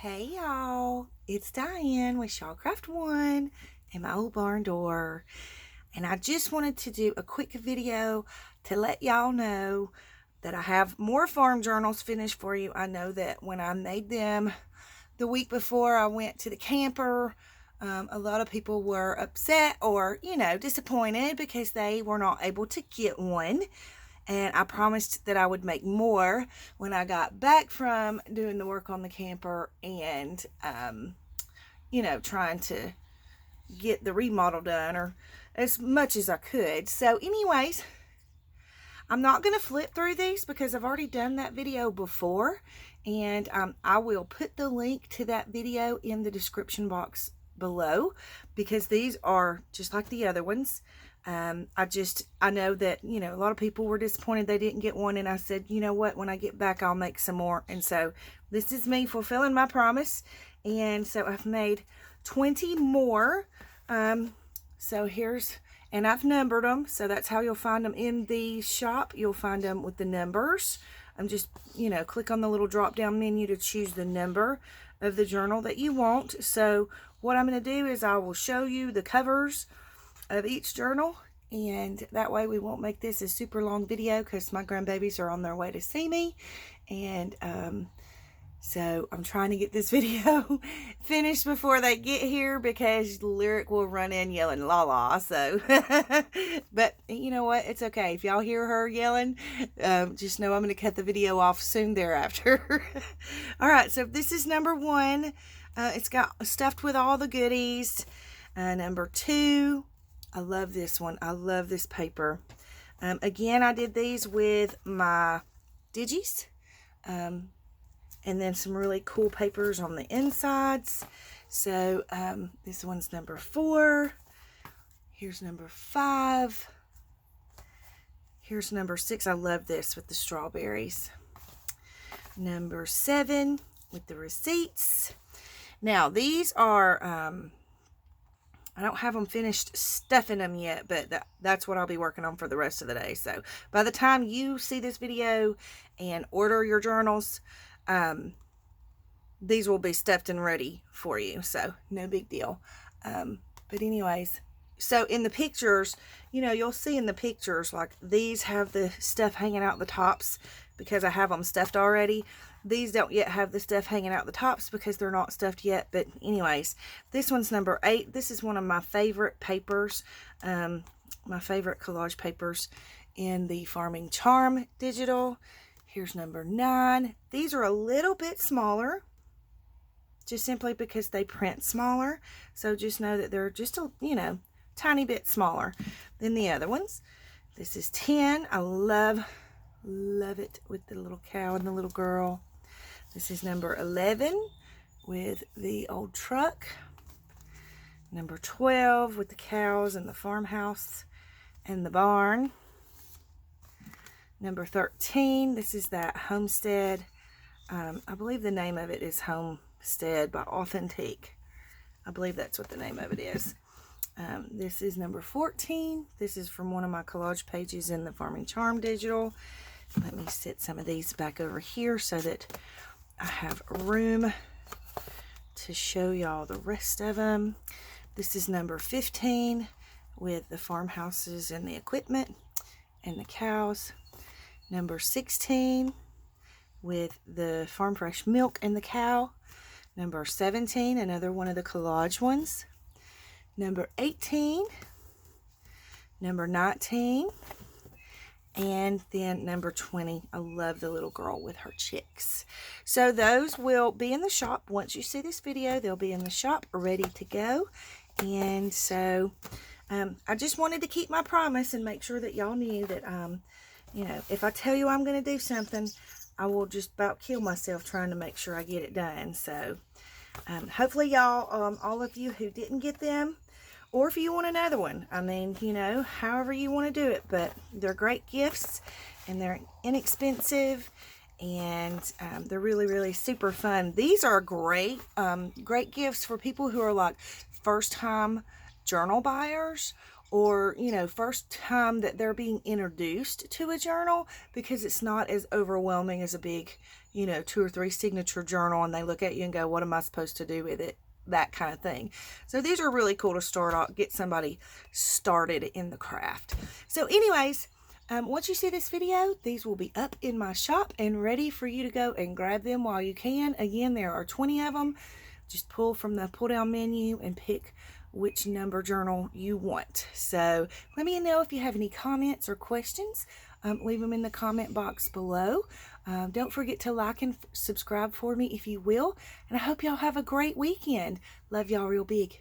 Hey y'all, it's Diane with Shawcraft One and my old barn door. And I just wanted to do a quick video to let y'all know that I have more farm journals finished for you. I know that when I made them the week before I went to the camper, a lot of people were upset or, disappointed because they were not able to get one. And I promised that I would make more when I got back from doing the work on the camper and, trying to get the remodel done or as much as I could. So anyways, I'm not going to flip through these because I've already done that video before, and I will put the link to that video in the description box below because these are just like the other ones. I know that, a lot of people were disappointed they didn't get one, and I said, you know what, when I get back, I'll make some more. And so this is me fulfilling my promise. And so I've made 20 more. And I've numbered them. So that's how you'll find them in the shop. You'll find them with the numbers. Just, click on the little drop down menu to choose the number of the journal that you want. So what I'm going to do is I will show you the covers of each journal, and that way we won't make this a super long video because my grandbabies are on their way to see me. And so I'm trying to get this video finished before they get here because Lyric will run in yelling la la. So but you know what, it's okay if y'all hear her yelling. Just know I'm going to cut the video off soon thereafter. All right, so this is number one. It's got stuffed with all the goodies. Number two, I love this one. I love this paper. Again, I did these with my digis. And then some really cool papers on the insides. So this one's number 4. Here's number 5. Here's number 6. I love this with the strawberries. Number 7 with the receipts. Now these are I don't have them finished stuffing them yet, but that's what I'll be working on for the rest of the day. So by the time you see this video and order your journals, these will be stuffed and ready for you. So no big deal. But anyways, so in the pictures, you'll see in the pictures, like these have the stuff hanging out the tops because I have them stuffed already. These don't yet have the stuff hanging out the tops because they're not stuffed yet. But anyways, this one's number 8. This is one of my favorite papers, my favorite collage papers in the Farming Charm digital. Here's number 9. These are a little bit smaller, just simply because they print smaller. So just know that they're just a, tiny bit smaller than the other ones. This is 10. I love it with the little cow and the little girl. This is number 11 with the old truck. Number 12 with the cows and the farmhouse and the barn. Number 13, this is that homestead. I believe the name of it is Homestead by Authentique. I believe that's what the name of it is. This is number 14. This is from one of my collage pages in the Farming Charm digital. Let me set some of these back over here so that I have room to show y'all the rest of them. This is number 15 with the farmhouses and the equipment and the cows. Number 16 with the farm fresh milk and the cow. Number 17, another one of the collage ones. Number 18. Number 19. And then number 20, I love the little girl with her chicks. So those will be in the shop. Once you see this video, they'll be in the shop ready to go. And so I just wanted to keep my promise and make sure that y'all knew that, if I tell you I'm going to do something, I will just about kill myself trying to make sure I get it done. So hopefully y'all, all of you who didn't get them, or if you want another one, however you want to do it, but they're great gifts and they're inexpensive, and they're really, really super fun. These are great gifts for people who are like first time journal buyers, or first time that they're being introduced to a journal, because it's not as overwhelming as a big you know, 2 or 3 signature journal, and they look at you and go, what am I supposed to do with it? That kind of thing. So these are really cool to start off, get somebody started in the craft. So anyways, once you see this video, these will be up in my shop and ready for you to go and grab them while you can. Again, there are 20 of them. Just pull from the pull down menu and pick which number journal you want. So let me know if you have any comments or questions. Leave them in the comment box below. Don't forget to like and subscribe for me if you will. And I hope y'all have a great weekend. Love y'all real big.